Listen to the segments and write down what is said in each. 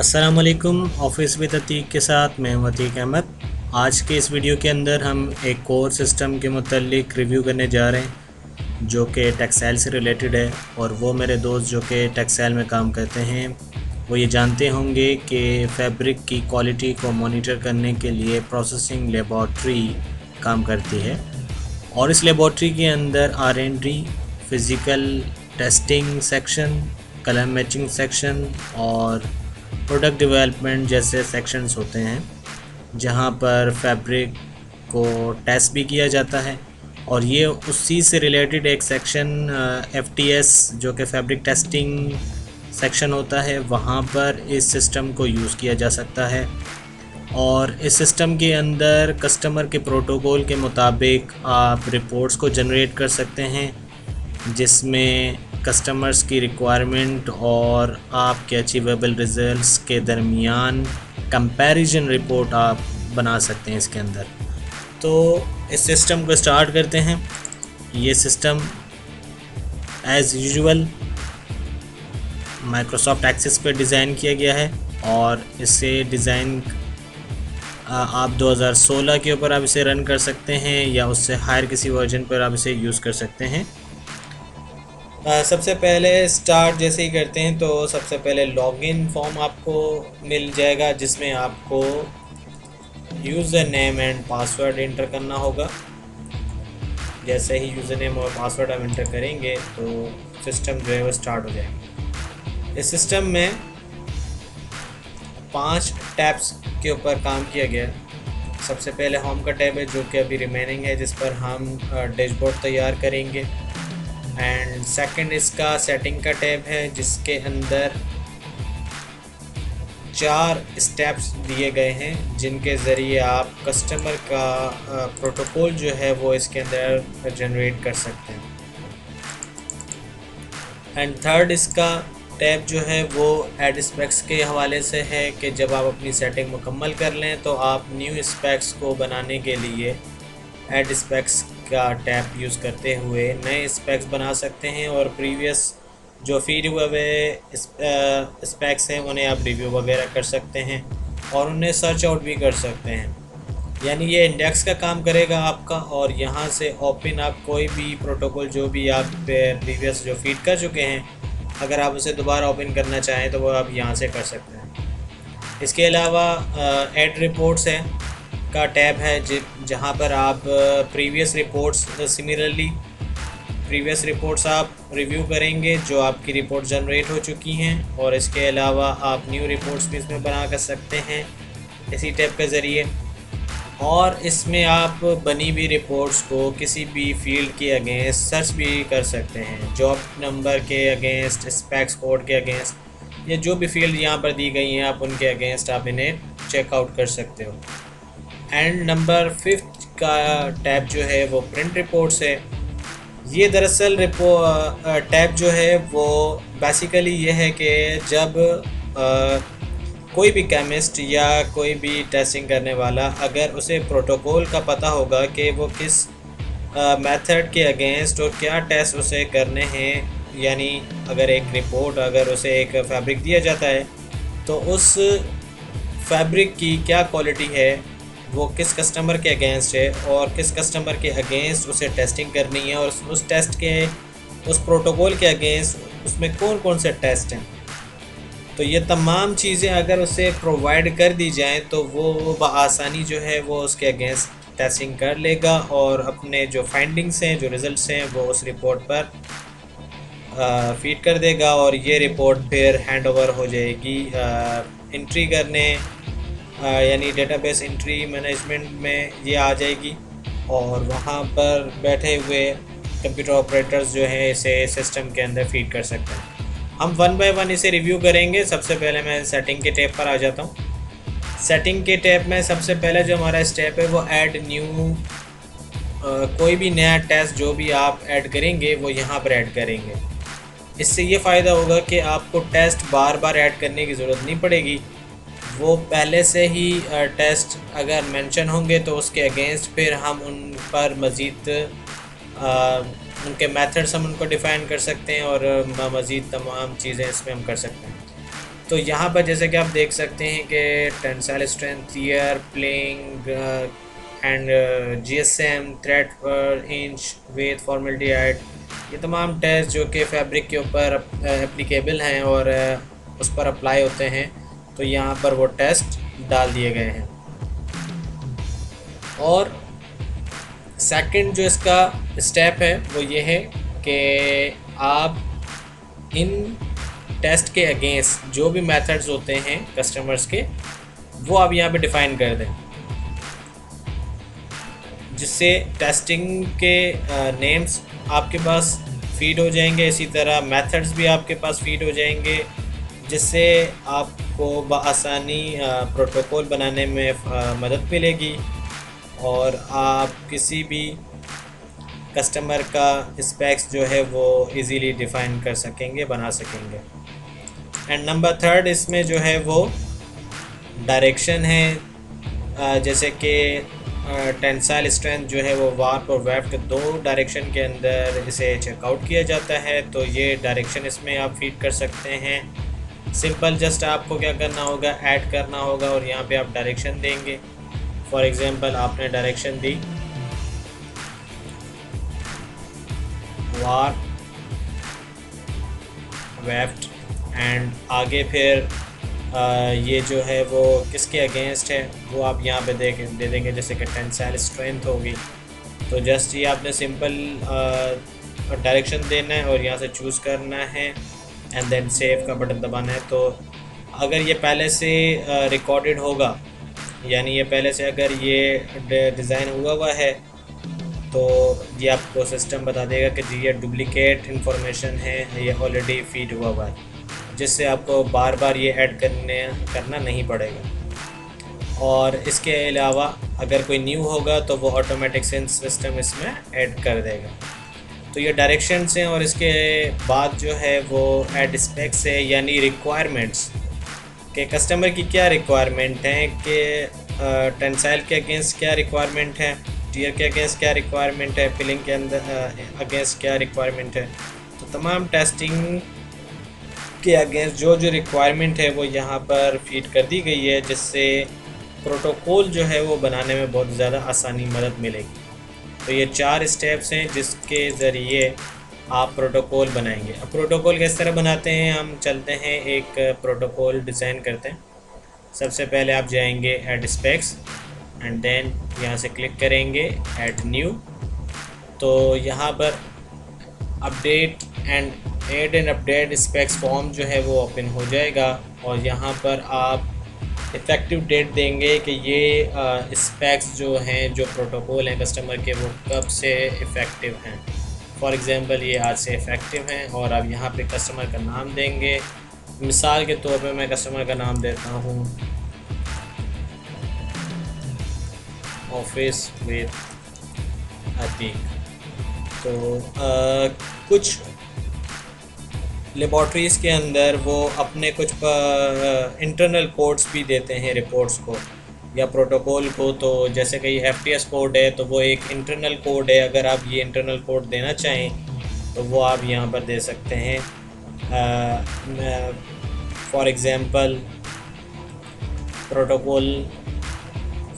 अस्सलाम वालेकुम। Office with Atiq के साथ मैं हूं अतीक अहमद। आज के इस वीडियो के अंदर हम एक कोर सिस्टम के मुतालिक रिव्यू करने जा रहे हैं जो कि टेक्सटाइल से रिलेटेड है। और वो मेरे दोस्त जो कि टेक्सटाइल में काम करते हैं वो ये जानते होंगे कि फैब्रिक की क्वालिटी को मॉनिटर करने के लिए प्रोसेसिंग लेबॉर्ट्री काम करती है। और इस लेबॉर्ट्री के अंदर R&D, physical testing section, colour matching section और प्रोडक्ट डेवलपमेंट जैसे सेक्शंस होते हैं जहां पर फैब्रिक को टेस्ट भी किया जाता है। और ये उसी से रिलेटेड एक सेक्शन FTS जो कि फैब्रिक टेस्टिंग सेक्शन होता है, वहाँ पर इस सिस्टम को यूज़ किया जा सकता है। और इस सिस्टम के अंदर कस्टमर के प्रोटोकॉल के मुताबिक आप रिपोर्ट्स को जनरेट कर सकते हैं जिसमें कस्टमर्स की रिक्वायरमेंट और आपके अचीवेबल रिज़ल्ट्स के दरमियान कंपैरिजन रिपोर्ट आप बना सकते हैं इसके अंदर। तो इस सिस्टम को स्टार्ट करते हैं। ये system as usual Microsoft Access पर डिज़ाइन किया गया है और इसे डिज़ाइन आप 2016 के ऊपर आप इसे रन कर सकते हैं या उससे हायर किसी वर्जन पर आप इसे यूज़ कर सकते हैं। सबसे पहले स्टार्ट जैसे ही करते हैं तो सबसे पहले लॉगिन फॉर्म आपको मिल जाएगा जिसमें आपको user name and password inter करना होगा। जैसे ही यूज़र नेम और पासवर्ड आप इंटर करेंगे तो सिस्टम जो है वो स्टार्ट हो जाएगा। इस सिस्टम में 5 टैब्स के ऊपर काम किया गया। सबसे पहले होम का टैब है जो कि अभी रिमेनिंग है, जिस पर हम डैशबोर्ड तैयार करेंगे। एंड सेकंड इसका सेटिंग का टैब है जिसके अंदर 4 स्टेप्स दिए गए हैं जिनके ज़रिए आप कस्टमर का प्रोटोकॉल जो है वो इसके अंदर जनरेट कर सकते हैं। एंड थर्ड इसका टैब जो है वो ऐड स्पेक्स के हवाले से है कि जब आप अपनी सेटिंग मुकम्मल कर लें तो आप न्यू स्पेक्स को बनाने के लिए ऐड स्पेक्स का टैब यूज़ करते हुए नए स्पेक्स बना सकते हैं और प्रीवियस जो फीड हुए स्पेक्स हैं उन्हें आप रिव्यू वगैरह कर सकते हैं और उन्हें सर्च आउट भी कर सकते हैं। यानी ये इंडेक्स का काम करेगा आपका, और यहाँ से ओपन आप कोई भी प्रोटोकॉल जो भी आप प्रीवियस जो फीड कर चुके हैं, अगर आप उसे दोबारा ओपन करना चाहें तो वो आप यहाँ से कर सकते हैं। इसके अलावा ऐड रिपोर्ट्स है का टैब है जहाँ पर आप previous reports similarly previous reports आप रिव्यू करेंगे जो आपकी रिपोर्ट जनरेट हो चुकी हैं, और इसके अलावा आप न्यू रिपोर्ट्स भी इसमें बना कर सकते हैं इसी टैब के ज़रिए। और इसमें आप बनी हुई रिपोर्ट्स को किसी भी फील्ड के अगेंस्ट सर्च भी कर सकते हैं, जॉब नंबर के अगेंस्ट, स्पेक्स कोड के अगेंस्ट, या जो भी फील्ड यहाँ पर दी गई हैं आप उनके अगेंस्ट आप इन्हें चेकआउट कर सकते हो। एंड नंबर 5 का टैब जो है वो प्रिंट रिपोर्ट्स है। ये दरअसल टैब जो है वो बेसिकली ये है कि जब कोई भी केमिस्ट या कोई भी टेस्टिंग करने वाला अगर उसे प्रोटोकॉल का पता होगा कि वो किस मेथड के अगेंस्ट और क्या टेस्ट उसे करने हैं, यानी अगर एक रिपोर्ट अगर उसे एक फैब्रिक दिया जाता है तो उस फैब्रिक की क्या क्वालिटी है, वो किस कस्टमर के अगेंस्ट है और किस कस्टमर के अगेंस्ट उसे टेस्टिंग करनी है, और उस टेस्ट के उस प्रोटोकॉल के अगेंस्ट उसमें कौन कौन से टेस्ट हैं। तो ये तमाम चीज़ें अगर उसे प्रोवाइड कर दी जाएं तो वो बआसानी जो है वो उसके अगेंस्ट टेस्टिंग कर लेगा और अपने जो फाइंडिंग्स हैं, जो रिज़ल्ट्स हैं, वो उस रिपोर्ट पर फीड कर देगा। और ये रिपोर्ट फिर हैंड ओवर हो जाएगी एंट्री करने, यानी डेटाबेस एंट्री मैनेजमेंट में ये आ जाएगी, और वहाँ पर बैठे हुए कंप्यूटर ऑपरेटर्स जो है इसे सिस्टम के अंदर फीड कर सकते हैं। हम 1 बाय 1 इसे रिव्यू करेंगे। सबसे पहले मैं सेटिंग के टैब पर आ जाता हूँ। सेटिंग के टैब में सबसे पहले जो हमारा स्टेप है वो ऐड न्यू, कोई भी नया टेस्ट जो भी आप ऐड करेंगे वो यहाँ पर ऐड करेंगे। इससे ये फ़ायदा होगा कि आपको टेस्ट बार बार ऐड करने की ज़रूरत नहीं पड़ेगी। वो पहले से ही टेस्ट अगर मेंशन होंगे तो उसके अगेंस्ट फिर हम उन पर मज़ीद उनके मेथड्स हम उनको डिफ़ाइन कर सकते हैं और मज़ीद तमाम चीज़ें इसमें हम कर सकते हैं। तो यहाँ पर जैसे कि आप देख सकते हैं कि tensile strength, year, playing and GSM, thread पर इंच, वेट, फॉर्मेलिटी हाइट, ये तमाम टेस्ट जो कि फैब्रिक के ऊपर एप्लीकेबल हैं और उस पर अप्लाई होते हैं, तो यहाँ पर वो टेस्ट डाल दिए गए हैं। और सेकंड जो इसका स्टेप है वो ये है कि आप इन टेस्ट के अगेंस्ट जो भी मेथड्स होते हैं कस्टमर्स के, वो आप यहाँ पे डिफ़ाइन कर दें, जिससे टेस्टिंग के नेम्स आपके पास फीड हो जाएंगे, इसी तरह मेथड्स भी आपके पास फीड हो जाएंगे, जिससे आपको बआसानी प्रोटोकॉल बनाने में मदद मिलेगी और आप किसी भी कस्टमर का स्पेक्स जो है वो इजीली डिफ़ाइन कर सकेंगे, बना सकेंगे। एंड नंबर थर्ड इसमें जो है वो डायरेक्शन है, जैसे कि टेंसाइल स्ट्रेंथ जो है वो वार्प और वेफ्ट दो डायरेक्शन के अंदर इसे चेकआउट किया जाता है, तो ये डायरेक्शन इसमें आप फीड कर सकते हैं। सिंपल जस्ट आपको क्या करना होगा, ऐड करना होगा और यहाँ पे आप डायरेक्शन देंगे। फॉर एग्जांपल आपने direction the warp, weft and आगे फिर ये जो है वो किसके अगेंस्ट है वो आप यहाँ पे दे देंगे, जैसे कि टेंसाइल स्ट्रेंथ होगी। तो जस्ट ये आपने सिंपल डायरेक्शन देना है और यहाँ से चूज़ करना है एंड देन सेव का बटन दबाना है। तो अगर ये पहले से रिकॉर्डेड होगा, यानी ये पहले से अगर ये डिज़ाइन हुआ है, तो ये आपको सिस्टम बता देगा कि जी ये डुप्लिकेट इन्फॉर्मेशन है, ये ऑलरेडी फीड हुआ है, जिससे आपको बार बार ये ऐड करना नहीं पड़ेगा। और इसके अलावा अगर कोई न्यू होगा तो वो ऑटोमेटिक सेंस सिस्टम इसमें ऐड कर देगा। तो ये डायरेक्शंस हैं और इसके बाद जो है वो ऐड स्पेक्स है, यानी रिक्वायरमेंट्स कि कस्टमर की क्या रिक्वायरमेंट है, कि टेंसाइल के अगेंस्ट क्या रिक्वायरमेंट है, टीयर के अगेंस्ट क्या रिक्वायरमेंट है, फिलिंग के अंदर अगेंस्ट क्या रिक्वायरमेंट है। तो तमाम टेस्टिंग के अगेंस्ट जो रिक्वायरमेंट है वो यहाँ पर फीड कर दी गई है, जिससे प्रोटोकॉल जो है वो बनाने में बहुत ज़्यादा आसानी मदद मिलेगी। तो ये 4 स्टेप्स हैं जिसके ज़रिए आप प्रोटोकॉल बनाएंगे। अब प्रोटोकॉल किस तरह बनाते हैं, हम चलते हैं एक प्रोटोकॉल डिज़ाइन करते हैं। सबसे पहले आप जाएंगे ऐड स्पेक्स एंड देन यहाँ से क्लिक करेंगे ऐड न्यू। तो यहाँ पर update and update specs form जो है वो ओपन हो जाएगा और यहाँ पर आप इफ़ेक्टिव डेट देंगे कि ये स्पेक्स जो हैं, जो प्रोटोकॉल हैं कस्टमर के, वो कब से इफ़ेक्टिव हैं। फॉर एग्ज़ाम्पल ये आज से इफ़ेक्टिव हैं और आप यहाँ पे कस्टमर का नाम देंगे। मिसाल के तौर पे मैं कस्टमर का नाम देता हूँ ऑफिस विद अतीक। तो कुछ लेबॉर्ट्रीज़ के अंदर वो अपने कुछ इंटरनल कोड्स भी देते हैं रिपोर्ट्स को या प्रोटोकॉल को। तो जैसे कि FTS कोड है तो वो एक इंटरनल कोड है, अगर आप ये इंटरनल कोड देना चाहें तो वो आप यहाँ पर दे सकते हैं। फॉर एग्ज़ाम्पल प्रोटोकॉल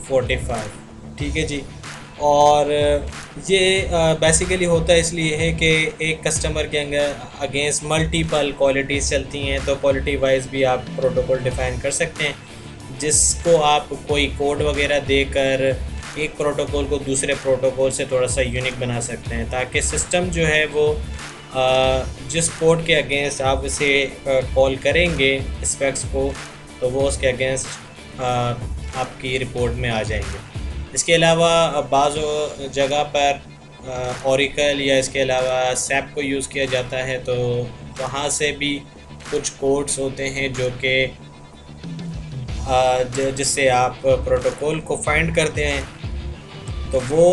45, ठीक है जी। और ये बेसिकली होता इसलिए है कि एक कस्टमर के अगेंस्ट मल्टीपल क्वालिटीज़ चलती हैं, तो क्वालिटी वाइज भी आप प्रोटोकॉल डिफ़ाइन कर सकते हैं, जिसको आप कोई कोड वगैरह देकर एक प्रोटोकॉल को दूसरे प्रोटोकॉल से थोड़ा सा यूनिक बना सकते हैं, ताकि सिस्टम जो है वो जिस कोड के अगेंस्ट आप इसे कॉल करेंगे स्पेक्स को, तो वो उसके अगेंस्ट आपकी रिपोर्ट में आ जाएंगे। इसके अलावा बाज़ जगह पर ओरेकल या इसके अलावा सैप को यूज़ किया जाता है, तो वहाँ से भी कुछ कोड्स होते हैं जो कि जिससे आप प्रोटोकॉल को फाइंड करते हैं, तो वो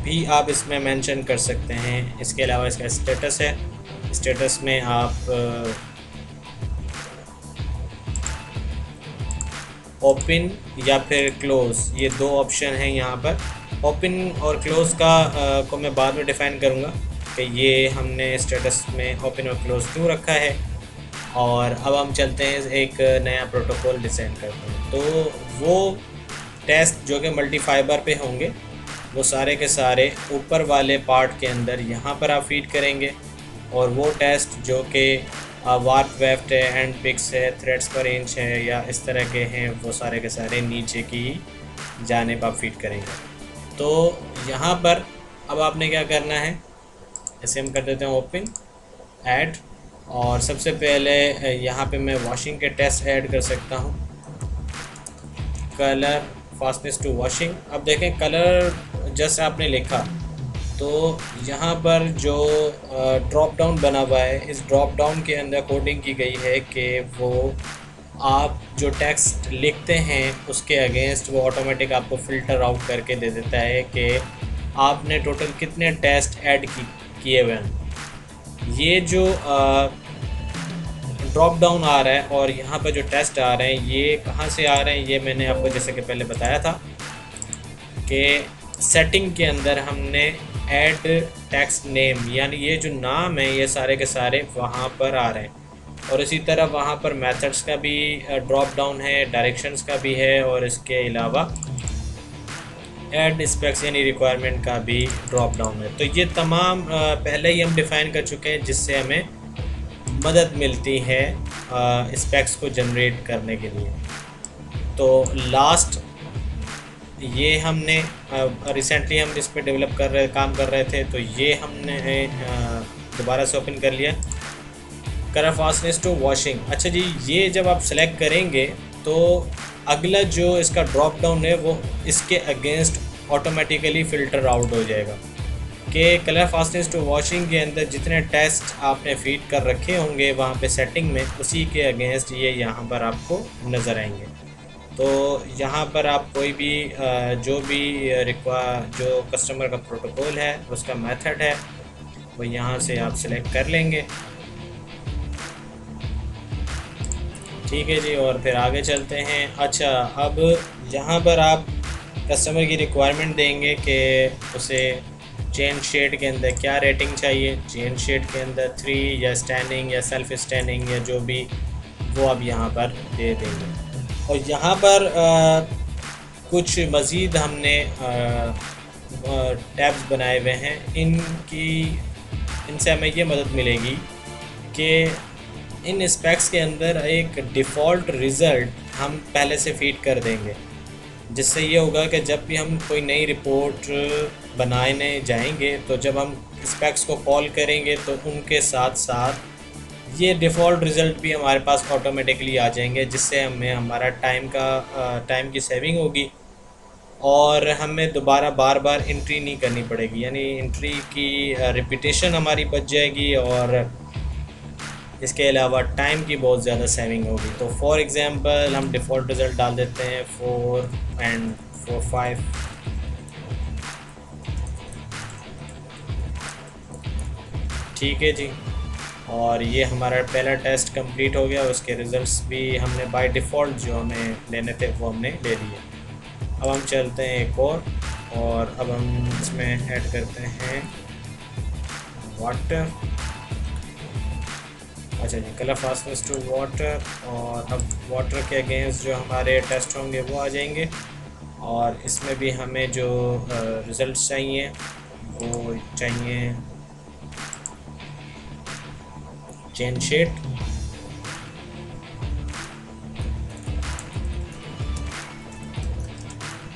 भी आप इसमें मेंशन कर सकते हैं। इसके अलावा इसका स्टेटस है, स्टेटस में आप ओपन या फिर क्लोज़, ये 2 ऑप्शन हैं यहाँ पर। ओपन और क्लोज़ का को मैं बाद में डिफ़ाइन करूँगा कि ये हमने स्टेटस में ओपन और क्लोज़ क्यों रखा है। और अब हम चलते हैं एक नया प्रोटोकॉल डिज़ाइन करते हैं। तो वो टेस्ट जो कि मल्टी फाइबर पे होंगे वो सारे के सारे ऊपर वाले पार्ट के अंदर यहाँ पर आप फीड करेंगे, और वो टेस्ट जो कि वार्प वेफ्ट है, एंड पिक्स है, थ्रेड्स पर इंच है या इस तरह के हैं, वो सारे के सारे नीचे की जानिब आप फीड करेंगे। तो यहाँ पर अब आपने क्या करना है, ऐसे हम कर देते हैं ओपन ऐड, और सबसे पहले यहाँ पे मैं वॉशिंग के टेस्ट ऐड कर सकता हूँ, कलर फास्टनेस टू वॉशिंग। अब देखें कलर जैसे आपने लिखा, तो यहाँ पर जो ड्रॉप डाउन बना हुआ है, इस ड्रॉप डाउन के अंदर कोडिंग की गई है कि वो आप जो टेक्स्ट लिखते हैं उसके अगेंस्ट वो ऑटोमेटिक आपको फ़िल्टर आउट करके दे देता है कि आपने टोटल कितने टेस्ट ऐड किए हुए हैं। ये जो ड्रॉप डाउन आ रहा है और यहाँ पर जो टेस्ट आ रहे हैं ये कहाँ से आ रहे हैं, ये मैंने आपको जैसे कि पहले बताया था कि सेटिंग के अंदर हमने ऐड टेक्स्ट नेम, यानी ये जो नाम है ये सारे के सारे वहाँ पर आ रहे हैं, और इसी तरह वहाँ पर मेथड्स का भी ड्रॉप डाउन है, डायरेक्शंस का भी है, और इसके अलावा ऐड स्पेक्स यानी रिक्वायरमेंट का भी ड्रॉप डाउन है। तो ये तमाम पहले ही हम डिफ़ाइन कर चुके हैं, जिससे हमें मदद मिलती है स्पेक्स को जनरेट करने के लिए। तो लास्ट ये हमने रिसेंटली हम इस पर काम कर रहे थे, तो ये हमने दोबारा से ओपन कर लिया, कलर फास्टनेस टू वॉशिंग। अच्छा जी, ये जब आप सेलेक्ट करेंगे तो अगला जो इसका ड्रॉप डाउन है वो इसके अगेंस्ट ऑटोमेटिकली फ़िल्टर आउट हो जाएगा कि कलर फास्टनेस टू वॉशिंग के अंदर जितने टेस्ट आपने फीड कर रखे होंगे वहाँ पे सेटिंग में, उसी के अगेंस्ट ये यहाँ पर आपको नज़र आएंगे। तो यहाँ पर आप कोई भी जो भी जो कस्टमर का प्रोटोकॉल है उसका मेथड है वो यहाँ से आप सिलेक्ट कर लेंगे। ठीक है जी, और फिर आगे चलते हैं। अच्छा, अब यहाँ पर आप कस्टमर की रिक्वायरमेंट देंगे कि उसे चेन शेड के अंदर क्या रेटिंग चाहिए, चेन शेड के अंदर 3 या स्टैंडिंग या सेल्फ स्टैंडिंग या जो भी, वो आप यहाँ पर दे देंगे। और यहाँ पर कुछ मज़ीद हमने टैब्स बनाए हुए हैं, इनसे हमें ये मदद मिलेगी कि इन स्पेक्स के अंदर एक डिफ़ॉल्ट रिज़ल्ट हम पहले से फीड कर देंगे, जिससे ये होगा कि जब भी हम कोई नई रिपोर्ट बनाने जाएंगे तो जब हम स्पेक्स को कॉल करेंगे तो उनके साथ साथ ये डिफ़ॉल्ट रिज़ल्ट भी हमारे पास ऑटोमेटिकली आ जाएंगे, जिससे हमें हमारा टाइम की सेविंग होगी और हमें दोबारा बार बार एंट्री नहीं करनी पड़ेगी, यानी एंट्री की रिपीटेशन हमारी बच जाएगी, और इसके अलावा टाइम की बहुत ज़्यादा सेविंग होगी। तो फॉर एग्ज़ाम्पल हम डिफ़ॉल्ट रिज़ल्ट डाल देते हैं 4 and 4 5। ठीक है जी, और ये हमारा पहला टेस्ट कंप्लीट हो गया, उसके रिज़ल्ट्स भी हमने बाय डिफ़ॉल्ट जो हमें लेने थे वो हमने ले लिए। अब हम चलते हैं एक और अब हम इसमें ऐड करते हैं वाटर। अच्छा जी, कलर फास्टनेस टू वाटर, और अब वाटर के अगेंस्ट जो हमारे टेस्ट होंगे वो आ जाएंगे, और इसमें भी हमें जो रिज़ल्ट्स चाहिए वो चाहिए chain shade,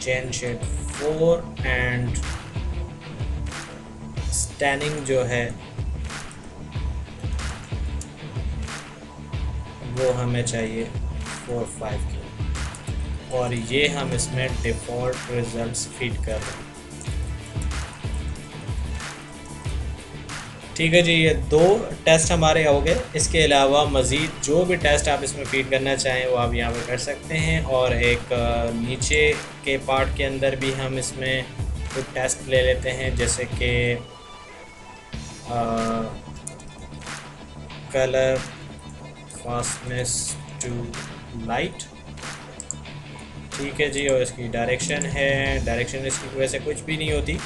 chain shade 4 and staining जो है वो हमें चाहिए 4 5 की, और ये हम इसमें डिफ़ॉल्ट रिज़ल्ट्स फीड कर रहे हैं। ठीक है जी, ये 2 टेस्ट हमारे हो गए। इसके अलावा मज़ीद जो भी टेस्ट आप इसमें फीड करना चाहें वो आप यहाँ पे कर सकते हैं, और एक नीचे के पार्ट के अंदर भी हम इसमें कुछ टेस्ट ले लेते हैं, जैसे कि कलर फास्टनेस टू लाइट। ठीक है जी, और इसकी डायरेक्शन है, डायरेक्शन इसकी वैसे कुछ भी नहीं होती,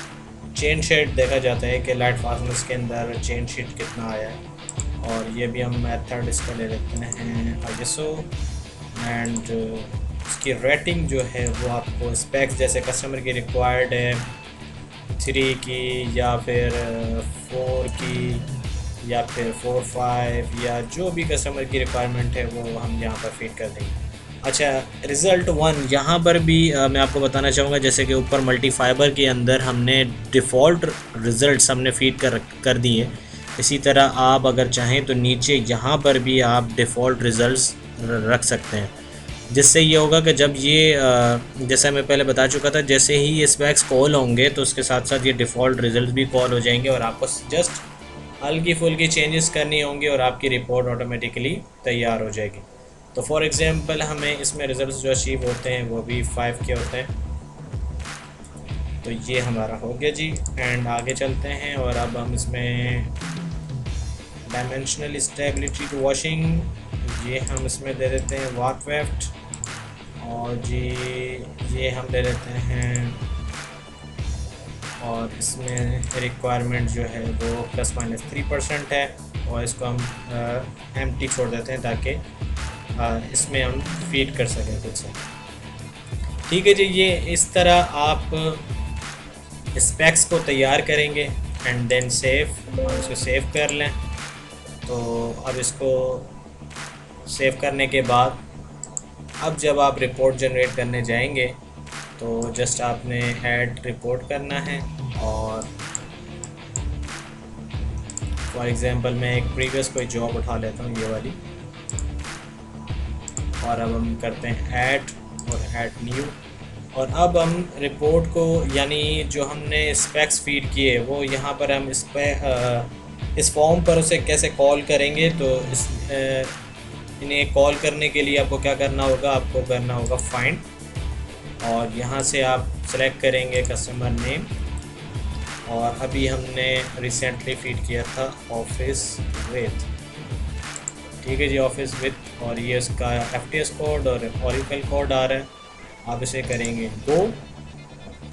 चेन शेड देखा जाता है कि लाइट फास्टनेस के अंदर चेन शेड कितना आया है। और ये भी हम मेथड इसका ले लेते हैं ISO एंड इसकी रेटिंग जो है वो आपको स्पेक्स जैसे कस्टमर की रिक्वायर्ड है 3 की या फिर 4 की या फिर 4-5 या जो भी कस्टमर की रिक्वायरमेंट है वो हम यहाँ पर फीड कर देंगे। अच्छा, रिज़ल्ट 1 यहाँ पर भी मैं आपको बताना चाहूँगा, जैसे कि ऊपर मल्टी फाइबर के अंदर हमने डिफ़ॉल्ट रिज़ल्ट्स हमने फीड कर दिए। इसी तरह आप अगर चाहें तो नीचे यहाँ पर भी आप डिफ़ॉल्ट रिज़ल्ट्स रख सकते हैं, जिससे ये होगा कि जब ये जैसा मैं पहले बता चुका था, जैसे ही ये स्पेक्स कॉल होंगे तो उसके साथ साथ ये डिफ़ॉल्ट रिज़ल्ट भी कॉल हो जाएंगे और आपको जस्ट हल्की फुल्की चेंजेस करनी होंगी और आपकी रिपोर्ट ऑटोमेटिकली तैयार हो जाएगी। तो फॉर एग्ज़ाम्पल हमें इसमें रिज़ल्ट्स जो अचीव होते हैं वो भी 5 के होते हैं। तो ये हमारा हो गया जी। एंड आगे चलते हैं और अब हम इसमें डायमेंशनल स्टेबिलिटी टू वॉशिंग, ये हम इसमें दे देते हैं वॉक वेफ्ट, और जी ये हम दे देते हैं, और इसमें रिक्वायरमेंट जो है वो ±3% है और इसको हम एम्प्टी छोड़ देते हैं ताकि इसमें हम फीड कर सकें खुद से। ठीक है जी, ये इस तरह आप स्पेक्स को तैयार करेंगे एंड देन सेव, और इसको सेव कर लें। तो अब इसको सेव करने के बाद अब जब आप रिपोर्ट जनरेट करने जाएंगे तो जस्ट आपने ऐड रिपोर्ट करना है। और फॉर एग्ज़ाम्पल मैं एक प्रीवियस कोई जॉब उठा लेता हूँ, ये वाली, और अब हम करते हैं ऐड और ऐड न्यू। और अब हम रिपोर्ट को, यानी जो हमने स्पेक्स फीड किए वो यहाँ पर हम इस फॉर्म पर उसे कैसे कॉल करेंगे। तो इन्हें कॉल करने के लिए आपको क्या करना होगा, आपको करना होगा फाइंड, और यहाँ से आप सेलेक्ट करेंगे कस्टमर नेम, और अभी हमने रिसेंटली फीड किया था ऑफिस विथ। ठीक है जी, ऑफिस विथ, और ये इसका FTS कोड और ओरेकल कोड आ रहा है। आप इसे करेंगे गो।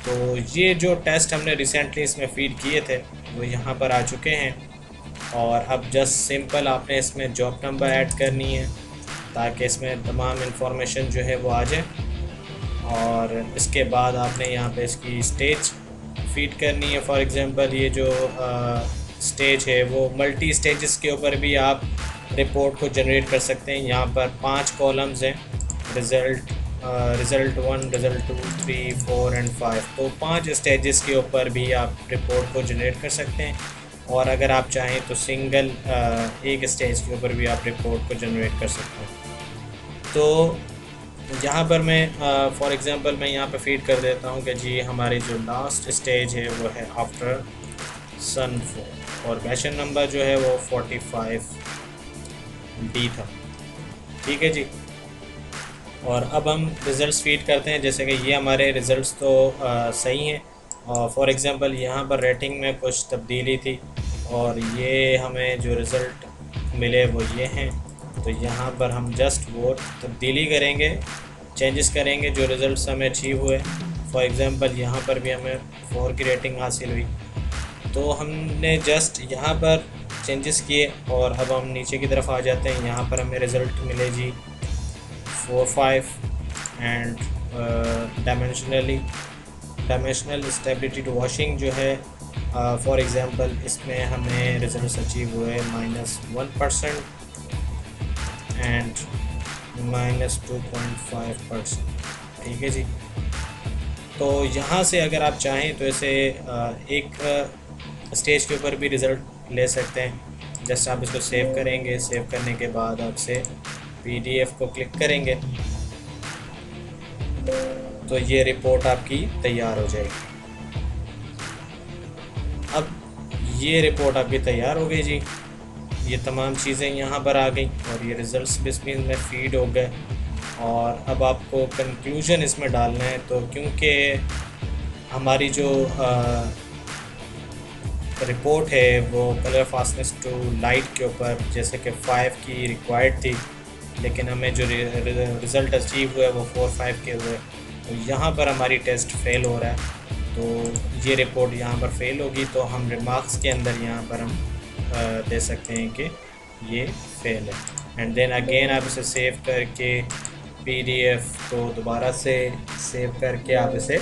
तो ये जो टेस्ट हमने रिसेंटली इसमें फीड किए थे वो यहाँ पर आ चुके हैं, और अब जस्ट सिंपल आपने इसमें जॉब नंबर ऐड करनी है ताकि इसमें तमाम इंफॉर्मेशन जो है वो आ जाए। और इसके बाद आपने यहाँ पे इसकी स्टेज फीड करनी है। फॉर एग्ज़ाम्पल ये जो स्टेज है वो मल्टी स्टेजेस के ऊपर भी आप रिपोर्ट को जनरेट कर सकते हैं। यहाँ पर 5 कॉलम्स हैं, रिज़ल्ट 1, रिज़ल्ट 2, 3, 4 एंड 5। तो 5 स्टेजेस के ऊपर भी आप रिपोर्ट को जनरेट कर सकते हैं, और अगर आप चाहें तो सिंगल एक स्टेज के ऊपर भी आप रिपोर्ट को जनरेट कर सकते हैं। तो यहाँ पर मैं फॉर एग्ज़ाम्पल मैं यहाँ पर फीड कर देता हूँ कि जी हमारी जो लास्ट स्टेज है वो है आफ्टर सनफॉल, और बैशन नंबर जो है वो 45D था। ठीक है जी। और अब हम रिज़ल्ट्स फीड करते हैं, जैसे कि ये हमारे रिज़ल्ट्स तो सही हैं। फॉर एग्ज़ाम्पल यहाँ पर रेटिंग में कुछ तब्दीली थी, और ये हमें जो रिज़ल्ट मिले वो ये हैं। तो यहाँ पर हम जस्ट वो तब्दीली करेंगे, चेंजेस करेंगे जो रिज़ल्ट्स हमें अचीव हुए। फॉर एग्ज़ाम्पल यहाँ पर भी हमें 4 की रेटिंग हासिल हुई, तो हमने जस्ट यहाँ पर चेंजेस किए। और अब हम नीचे की तरफ आ जाते हैं, यहाँ पर हमें रिज़ल्ट मिले जी 4-5 and dimensional stability to washing जो है फॉर एग्ज़ाम्पल इसमें हमें रिज़ल्ट अचीव हुए -1% एंड -2.5%। ठीक है जी। तो यहाँ से अगर आप चाहें तो इसे एक स्टेज के ऊपर भी रिज़ल्ट ले सकते हैं। जस्ट आप इसको सेव करेंगे, सेव करने के बाद आपसे PDF को क्लिक करेंगे तो ये रिपोर्ट आपकी तैयार हो जाएगी। अब ये रिपोर्ट आपकी तैयार हो गई जी। ये तमाम चीज़ें यहाँ पर आ गई और ये रिज़ल्ट्स भी इसमें फीड हो गए। और अब आपको कंक्लूजन इसमें डालना है। तो क्योंकि हमारी जो रिपोर्ट है वो कलर फास्टनेस टू लाइट के ऊपर जैसे कि 5 की रिक्वायर्ड थी, लेकिन हमें जो रिज़ल्ट अचीव हुआ है वो 4-5 के हुए। तो यहाँ पर हमारी टेस्ट फेल हो रहा है, तो ये रिपोर्ट यहाँ पर फेल होगी। तो हम रिमार्क्स के अंदर यहाँ पर हम दे सकते हैं कि ये फेल है। एंड देन अगेन आप इसे सेव करके PDF को दोबारा से सेव करके आप इसे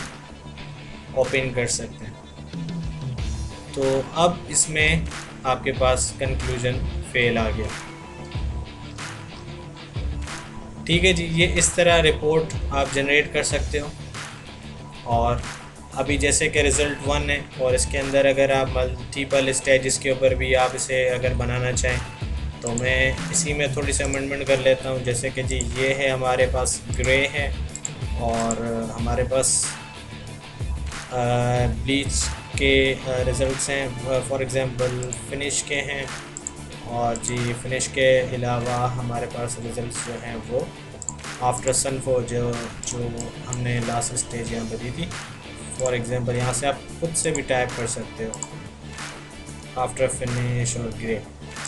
ओपन कर सकते हैं। तो अब इसमें आपके पास कंक्लूजन फेल आ गया। ठीक है जी, ये इस तरह रिपोर्ट आप जनरेट कर सकते हो। और अभी जैसे कि रिज़ल्ट 1 है और इसके अंदर अगर आप मल्टीपल स्टेजेस के ऊपर भी आप इसे अगर बनाना चाहें तो मैं इसी में थोड़ी सी अमेंडमेंट कर लेता हूँ। जैसे कि जी ये है हमारे पास ग्रे है और हमारे पास ब्लीच के रिज़ल्ट्स हैं, फॉर एग्ज़ाम्पल फिनिश के हैं। और जी फिनिश के अलावा हमारे पास रिज़ल्ट्स जो हैं वो आफ्टर सनफो जो जो हमने लास्ट स्टेज यहाँ पर दी थी। फॉर एग्ज़ाम्पल यहाँ से आप खुद से भी टाइप कर सकते हो आफ्टर फिनिश और ग्रे।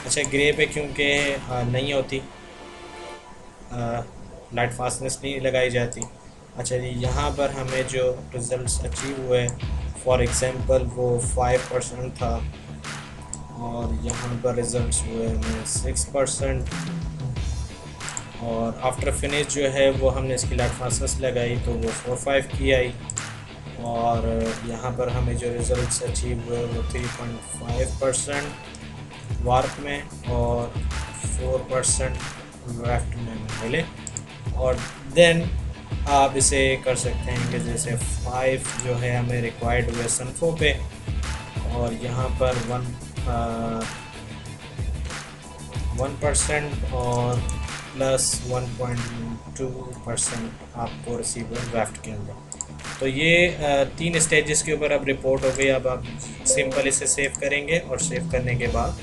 अच्छा ग्रे पे क्योंकि नहीं होती लाइट फास्टनेस नहीं लगाई जाती। अच्छा जी यहाँ पर हमें जो रिज़ल्ट्स अचीव हुए फॉर एग्ज़ाम्पल वो 5% था और यहाँ पर रिज़ल्ट्स हुए हमें 6%। और आफ्टर फिनिश जो है वो हमने इसकी लाइट फास्टनेस लगाई तो वो 4.5 की आई। और यहाँ पर हमें जो रिज़ल्ट्स अचीव हुए वो 3.5% वार्प में और 4% वेफ्ट में मिले। और देन आप इसे कर सकते हैं कि जैसे 5 जो है हमें रिक्वायर्ड हुए सनफो पे और यहाँ पर 1% और प्लस 1.2% आपको रिसीव हुए वेफ्ट के अंदर। तो ये 3 स्टेजेस के ऊपर अब रिपोर्ट हो गई। अब आप सिंपल इसे सेव करेंगे और सेव करने के बाद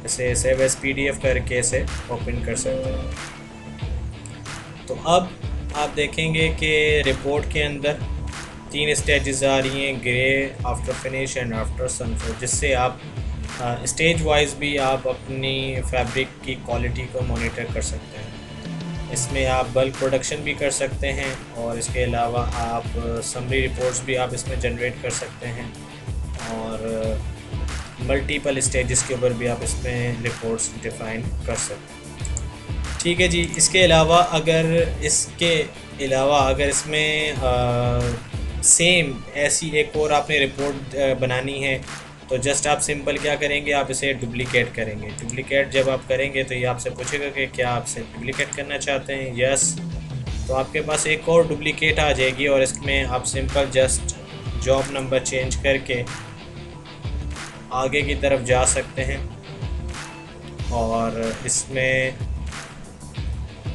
इसे सेव एज PDF करके इसे ओपन कर सकते हैं। तो अब आप देखेंगे कि रिपोर्ट के अंदर 3 स्टेजेस आ रही हैं, grey, after finish and after सनफो, जिससे आप स्टेज वाइज भी आप अपनी फैब्रिक की क्वालिटी को मॉनिटर कर सकते हैं। इसमें आप बल्क प्रोडक्शन भी कर सकते हैं और इसके अलावा आप समरी रिपोर्ट्स भी आप इसमें जनरेट कर सकते हैं और मल्टीपल स्टेजेस के ऊपर भी आप इसमें रिपोर्ट्स डिफ़ाइन कर सकते हैं। ठीक है जी, इसके अलावा अगर इसमें सेम ऐसी एक और आपने रिपोर्ट बनानी है तो जस्ट आप सिंपल क्या करेंगे, आप इसे डुप्लिकेट करेंगे। डुप्लिकेट जब आप करेंगे तो ये आपसे पूछेगा कि क्या आप इसे डुप्लिकेट करना चाहते हैं। यस, तो आपके पास एक और डुप्लिकेट आ जाएगी और इसमें आप simple just job number change करके आगे की तरफ जा सकते हैं और इसमें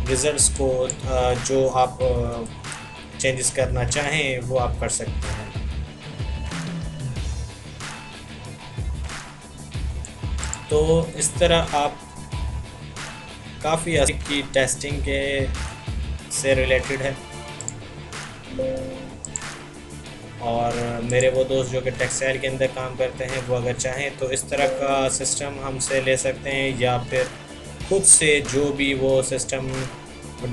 रिज़ल्ट्स को जो आप चेंजेस करना चाहें वो आप कर सकते हैं। तो इस तरह आप काफ़ी की टेस्टिंग के से रिलेटेड है। और मेरे वो दोस्त जो कि टेक्सटाइल के अंदर काम करते हैं वो अगर चाहें तो इस तरह का सिस्टम हमसे ले सकते हैं या फिर खुद से जो भी वो सिस्टम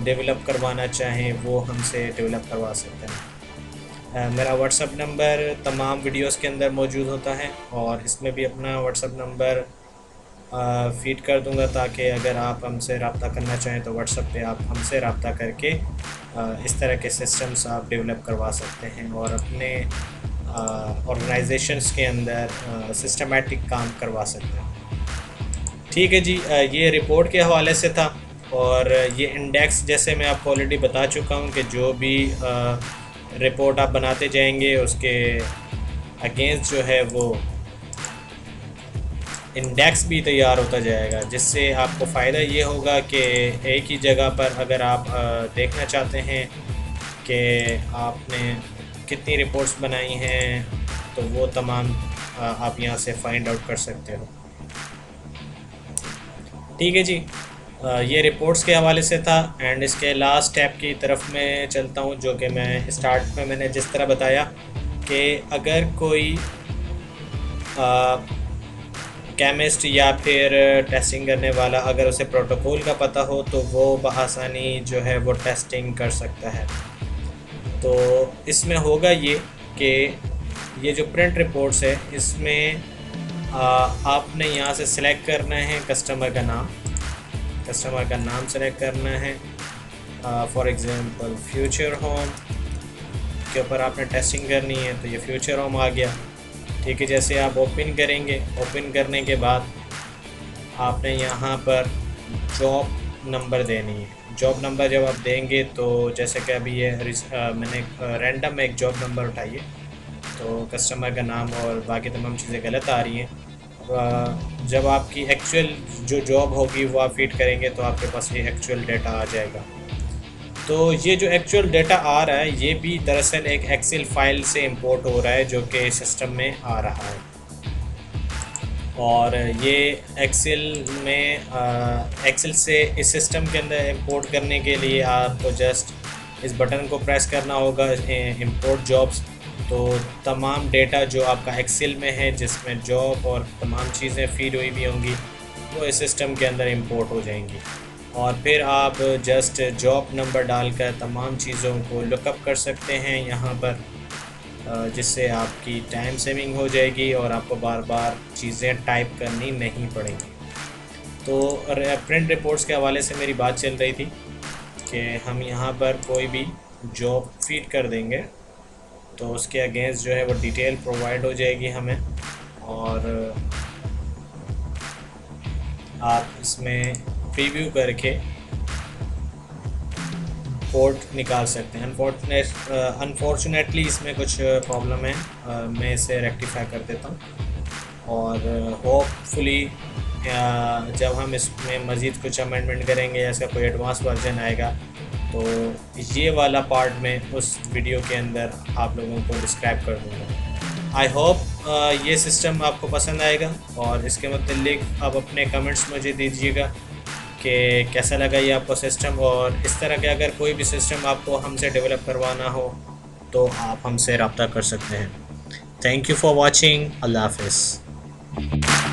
डेवलप करवाना चाहें वो हमसे डेवलप करवा सकते हैं। मेरा व्हाट्सअप नंबर तमाम वीडियोस के अंदर मौजूद होता है और इसमें भी अपना व्हाट्सअप नंबर फीड कर दूंगा ताकि अगर आप हमसे रब्ता करना चाहें तो व्हाट्सएप पे आप हमसे रब्ता करके इस तरह के सिस्टम्स आप डेवलप करवा सकते हैं और अपने ऑर्गेनाइजेशंस के अंदर सिस्टमेटिक काम करवा सकते हैं। ठीक है जी, ये रिपोर्ट के हवाले से था और ये इंडेक्स जैसे मैं आपको ऑलरेडी बता चुका हूँ कि जो भी रिपोर्ट आप बनाते जाएंगे उसके अगेंस्ट जो है वो इंडेक्स भी तैयार होता जाएगा, जिससे आपको फ़ायदा ये होगा कि एक ही जगह पर अगर आप देखना चाहते हैं कि आपने कितनी रिपोर्ट्स बनाई हैं तो वो तमाम आप यहाँ से फाइंड आउट कर सकते हो। ठीक है जी, ये रिपोर्ट्स के हवाले से था। एंड इसके लास्ट स्टेप की तरफ मैं चलता हूँ जो कि मैं स्टार्ट में मैंने जिस तरह बताया कि अगर कोई केमिस्ट या फिर टेस्टिंग करने वाला अगर उसे प्रोटोकॉल का पता हो तो वो बआसानी जो है वो टेस्टिंग कर सकता है। तो इसमें होगा ये कि ये जो प्रिंट रिपोर्ट्स है इसमें आपने यहाँ से सिलेक्ट करना है कस्टमर का नाम सेलेक्ट करना है। फॉर एग्ज़ाम्पल फ्यूचर होम के ऊपर आपने टेस्टिंग करनी है, तो ये फ्यूचर होम आ गया। ठीक है, जैसे आप ओपन करेंगे, ओपन करने के बाद आपने यहाँ पर जॉब नंबर देनी है। जॉब नंबर जब आप देंगे तो जैसे कि अभी ये मैंने रैंडम एक जॉब नंबर उठाई है, तो कस्टमर का नाम और बाकी तमाम चीज़ें गलत आ रही हैं। जब आपकी एक्चुअल जो जॉब होगी वो आप फीड करेंगे तो आपके पास ये एक्चुअल डेटा आ जाएगा। तो ये जो एक्चुअल डेटा आ रहा है ये भी दरअसल एक एक्सेल फाइल से इंपोर्ट हो रहा है जो कि सिस्टम में आ रहा है। और ये एक्सेल से इस सिस्टम के अंदर इंपोर्ट करने के लिए आपको जस्ट इस बटन को प्रेस करना होगा, इंपोर्ट जॉब्स। तो तमाम डेटा जो आपका एक्सेल में है जिसमें जॉब और तमाम चीज़ें फीड हुई भी होंगी वो इस सिस्टम के अंदर इंपोर्ट हो जाएंगी। और फिर आप जस्ट जॉब नंबर डालकर तमाम चीज़ों को लुकअप कर सकते हैं यहाँ पर, जिससे आपकी टाइम सेविंग हो जाएगी और आपको बार बार चीज़ें टाइप करनी नहीं पड़ेंगी। तो प्रिंट रिपोर्ट्स के हवाले से मेरी बात चल रही थी कि हम यहाँ पर कोई भी जॉब फीड कर देंगे तो उसके अगेंस्ट जो है वो डिटेल प्रोवाइड हो जाएगी हमें, और आप इसमें प्रीव्यू करके कोड निकाल सकते हैं। अनफॉर्चुनेटली इसमें कुछ प्रॉब्लम है, मैं इसे रेक्टिफाई कर देता हूँ। और होपफुली जब हम इसमें मज़ीद कुछ अमेंडमेंट करेंगे या इसका कोई एडवांस वर्जन आएगा तो ये वाला पार्ट में उस वीडियो के अंदर आप लोगों को डिस्क्राइब कर दूँगा। आई होप ये सिस्टम आपको पसंद आएगा और इसके मुतालिक आप अपने कमेंट्स मुझे दीजिएगा कि कैसा लगा ये आपको सिस्टम। और इस तरह के अगर कोई भी सिस्टम आपको हमसे डेवलप करवाना हो तो आप हमसे रब्ता कर सकते हैं। Thank you for watching. अल्लाह हाफ़िज़।